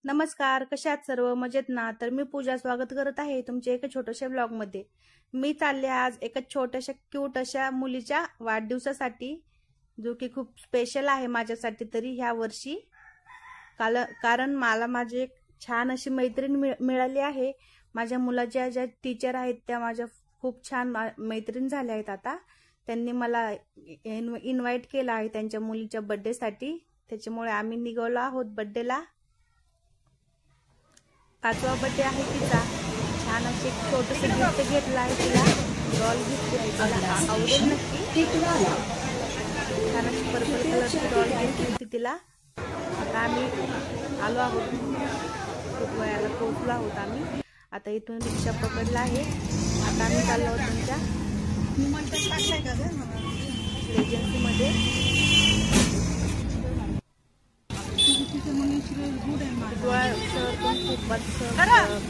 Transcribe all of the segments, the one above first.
नमस्कार, कशा आहात सर्व? मजेत ना? तर मी पूजा स्वागत करत आहे तुमच्या एका छोट्याशा ब्लॉग मध्ये। मी चालले आज एका छोट्याशा क्यूट अशा मुलीच्या वाढदिवसासाठी, जो की खूप स्पेशल आहे माझ्यासाठी तरी ह्या वर्षी। कारण मला माझी एक छान अशी मैत्रीण मिळाली आहे। माझ्या मुलाच्या ज्या टीचर आहेत त्या माझ्या खूप छान मैत्रीण झाल्या आहेत आता। त्यांनी मला इन्व्हाइट केलं आहे त्यांच्या मुलीच्या बर्थडे साठी, त्याच्यामुळे आम्ही निघालो आहोत बर्थडेला। 5वा बर्थडे आहे तिचा। छान असे छोटेसे गिफ्ट घेतलं आहे तिला, डॉल गिफ्ट आहे तिला, आवडेल नक्की। छान अशी पर्पल कलरची डॉल घेतली होती तिला। आता आम्ही आलो आहोत, खूप वेळाला पोहोचलो आहोत आम्ही। आता इथून रिक्षा पकडला आहे, आता आम्ही चाललो आहोत त्यांच्या एजन्सी मध्ये।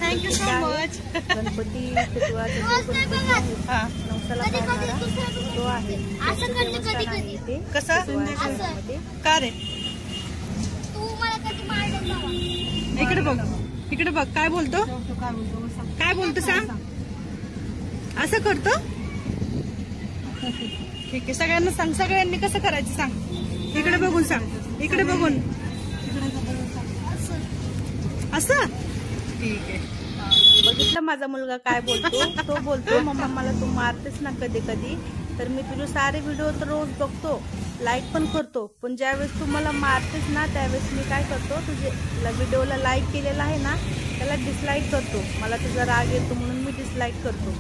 Thank you so much. गणपती नवसाला पाहणारा तो आहे, कसं का रे? इकडे बघ, इकडे बघ, काय बोलतो, काय बोलतो सांग। असं करतो, ठीक आहे। सगळ्यांना सांग, सगळ्यांनी कसं करायचं सांग। इकडे बघून सांग, इकडे बघून असं, ठीक आहे। बघितलं माझा मुलगा काय बोलतो, तो बोलतो मम्मा मला तू मारतेस ना कधी कधी, तर मी तुझे सारे व्हिडिओ तर रोज बघतो, लाईक पण करतो, पण ज्यावेळेस तू मला मारतेस ना त्यावेळेस मी काय करतो, तुझे व्हिडिओला लाईक केलेला आहे ना त्याला डिसलाईक करतो। मला तुझा राग येतो म्हणून मी डिसलाईक करतो।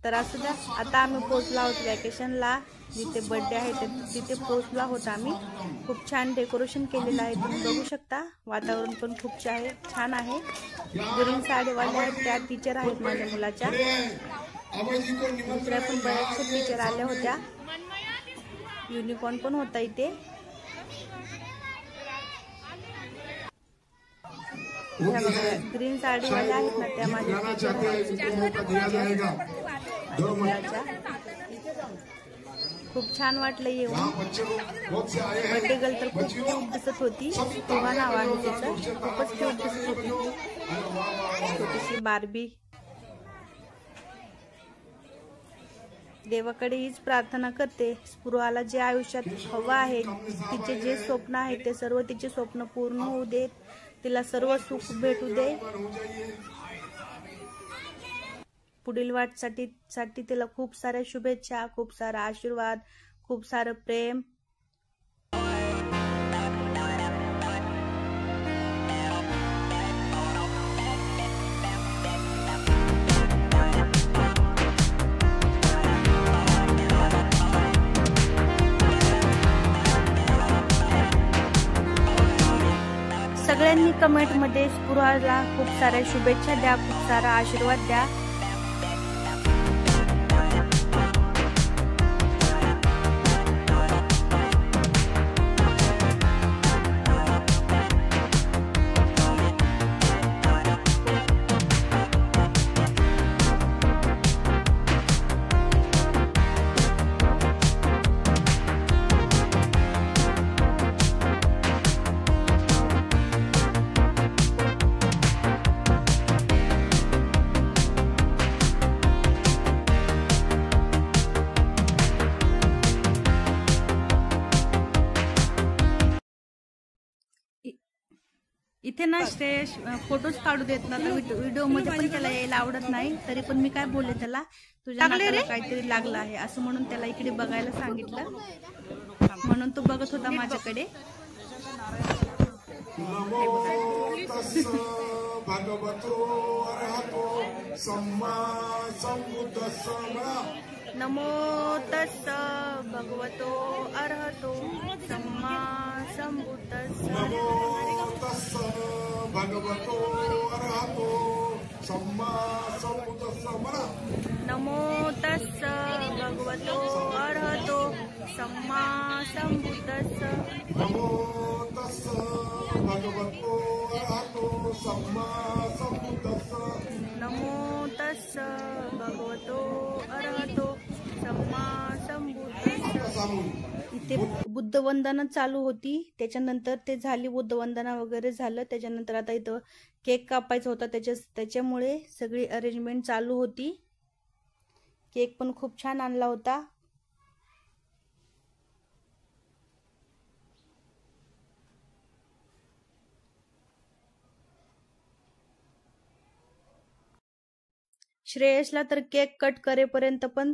तर असं द्या, आता आम्ही पोहोचलो आहोत वॅकेशनला, जिथे बर्थडे आहे तिथे पोहोचलो आहोत आम्ही। खूप छान डेकोरेशन केलेलं आहे, तुम्ही बघू शकता। वातावरण पण खूप छान आहे। ग्रीन साडीवाल्या आहेत त्या टीचर आहेत माझ्या मुलाच्या। दुसऱ्या पण बऱ्याचशा टीचर आल्या होत्या, युनिकॉर्न पण होता इथे। ग्रीन साडीवाल्या आहेत ना त्या माझ्या मुलाच्या। खूप छान वाटलं येऊन। बर्थडे गर्ल तर खूप क्यूट दिसत होती, तेव्हा नाव आहे तिचं, खूपच क्यूट दिसत होती ती छोटीशी बार्बी। देवाकडे हीच प्रार्थना करते, स्पृहाला जे आयुष्यात हवं आहे, तिचे जे स्वप्न आहे ते सर्व तिचे स्वप्न पूर्ण होऊ देत, तिला सर्व सुख भेटू दे। पुढील वाटसाठी तिला खूप साऱ्या शुभेच्छा, खूप सारा आशीर्वाद, खूप सारं प्रेम। सगळ्यांनी कमेंट मध्ये स्पृहाला खूप साऱ्या शुभेच्छा द्या, खूप सारा आशीर्वाद द्या। इथे ना श्रेयश फोटोज काढू देत ना, व्हिडिओ मध्ये पण त्याला यायला आवडत नाही। तरी पण मी काय बोलले त्याला, तुझ्या नाकाला काहीतरी लागलं आहे असं म्हणून त्याला इकडे बघायला सांगितलं, म्हणून तो बघत होता माझ्याकडे। नमो तस्स भगवतो अरहतो सम्मा संबुद्धस्स। भगवतो अरहतो सम्मा संबुद्धस्स। नमो तस्स भगवतो अरहतो सम्मा संबुद्धस्स। नमो तस्स भगवतो अरहतो सम्मा संबुद्धस्स। नमो तस्स भगवतो अरहतो सम्मा संबुद्धस्स। इथे बुद्धवंदना चालू होती. त्याच्यानंतर ते झाली बुद्धवंदना वगैरे झालं. त्याच्यानंतर आता इथं केक कापायचा होता, त्याच्यामुळे सगळी अरेंजमेंट चालू होती. केक पण खूप छान आणला होता. श्रेयसला तर केक कट करेपर्यंत पण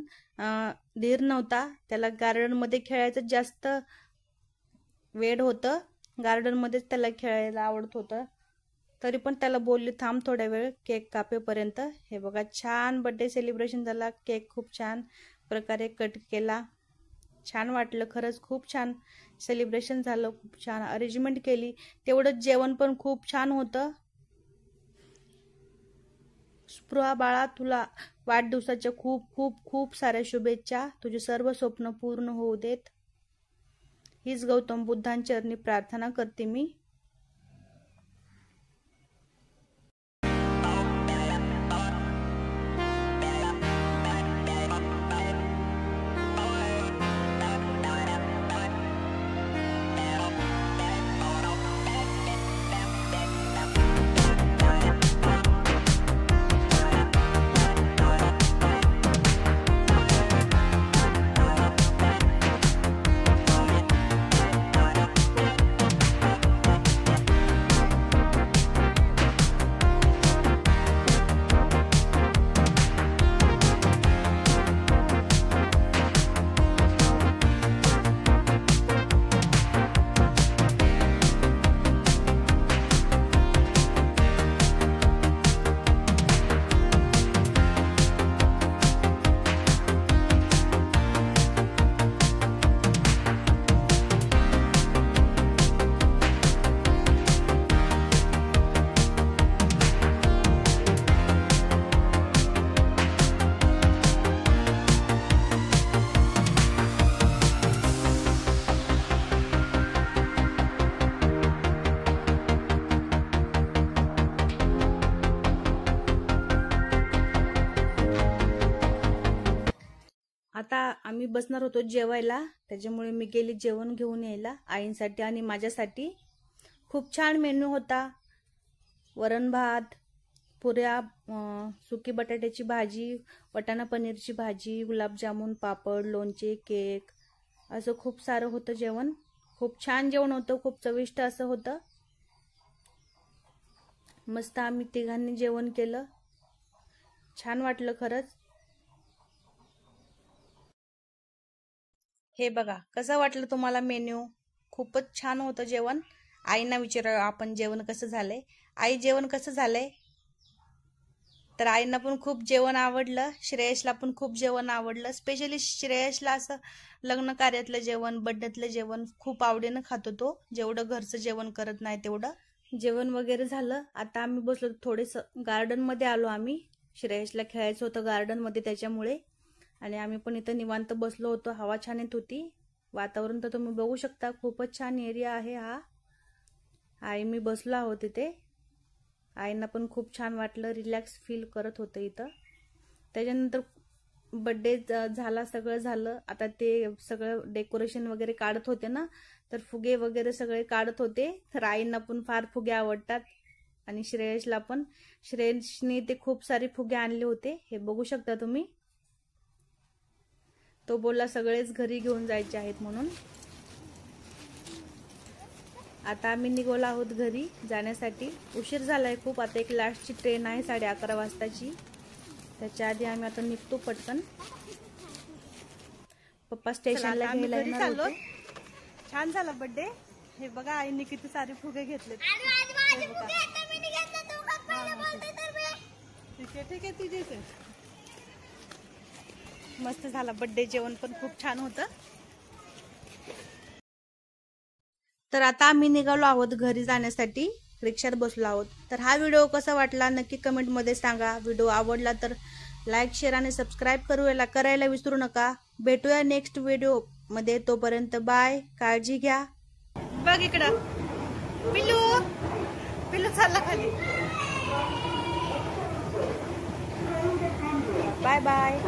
धीर नव्हता. त्याला गार्डन मध्ये खेळायचं जास्त वेड होतं. गार्डन मध्येच त्याला खेळायला आवडत होतं. तरी पण त्याला बोलली थांब थोड्या वेळ केक कापेपर्यंत. हे बघा छान बर्थडे सेलिब्रेशन झाला. केक खूप छान प्रकारे कट केला. छान वाटलं खरंच. खूप छान सेलिब्रेशन झालं. खूप छान अरेंजमेंट केली. तेवढंच जेवण पण खूप छान होतं. स्पृहा बाळा, तुला वाढदिवसाच्या खूप खूप खूप साऱ्या शुभेच्छा. तुझे सर्व स्वप्न पूर्ण होऊ देत, हीच गौतम बुद्धांचरणी प्रार्थना करते मी. आता आम्ही बसणार होतो जेवायला. त्याच्यामुळे मी गेली जेवण घेऊन यायला आईंसाठी आणि माझ्यासाठी. खूप छान मेनू होता. वरण भात, पुऱ्या, सुकी बटाट्याची भाजी, वाटाणा पनीरची भाजी, गुलाबजामुन, पापड, लोणचे, केक, असं खूप सारं होतं जेवण. खूप छान जेवण होतं. खूप चविष्ट असं होतं. मस्त आम्ही तिघांनी जेवण केलं. छान वाटलं खरंच. हे बघा कसं वाटलं तुम्हाला मेन्यू. खूपच छान होतं जेवण. आईंना विचारा आपण जेवण कसं झालंय. आई जेवण कसं झालंय. तर आईंना पण खूप जेवण आवडलं. श्रेयसला पण खूप जेवण आवडलं. स्पेशली श्रेयसला असं लग्न कार्यातलं जेवण, बर्थडेतलं जेवण खूप आवडीनं खातो तो. जेवढं घरचं जेवण करत नाही तेवढं. जेवण वगैरे झालं. आता आम्ही बसलो थोडंसं गार्डन मध्ये आलो आम्ही. श्रेयसला खेळायचं होतं गार्डन मध्ये त्याच्यामुळे. आणि आम्ही पण इथं निवांत बसलो होतो. हवा छान येत होती. वातावरण तर तुम्ही बघू शकता. खूपच छान एरिया आहे हा. आई मी बसलो आहोत इथे. आईंना पण खूप छान वाटलं. रिलॅक्स फील करत होतं इथं. त्याच्यानंतर बर्थडे झाला, सगळं झालं. आता ते सगळं डेकोरेशन वगैरे काढत होते ना, तर फुगे वगैरे सगळे काढत होते. तर आईंना पण फार फुगे आवडतात आणि श्रेयसला पण. श्रेयसने ते खूप सारे फुगे आणले होते. हे बघू शकता तुम्ही. तो बोलला सगळेच घरी घेऊन जायचे आहेत म्हणून. आता आम्ही निघालो आहोत घरी जाण्यासाठी. उशीर झालाय खूप. आता एक लास्टची ट्रेन आहे 11:30 वाजताची. त्याच्या आधी आम्ही आता निघतो पटकन. पप्पा स्टेशनला घ्यायला येणार होते. छान झाला बर्थडे. हे बघा आईने किती सारे फुगे घेतले. ठीक आहे तुझे. मस्त झाला बर्थडे. जेवण पण खूप छान होतं. तर आता आम्ही निघालो आहोत घरी जाण्यासाठी. रिक्षात बसलो आहोत. तर हा व्हिडिओ कसा वाटला नक्की कमेंट मध्ये सांगा. व्हिडिओ आवडला तर लाईक, शेअर आणि सबस्क्राईब करायला विसरू नका. भेटूया नेक्स्ट व्हिडिओ मध्ये. तोपर्यंत बाय. काळजी घ्या. बघ इकडं पिल्लू. पिल्लू चालला खाली. Bye bye.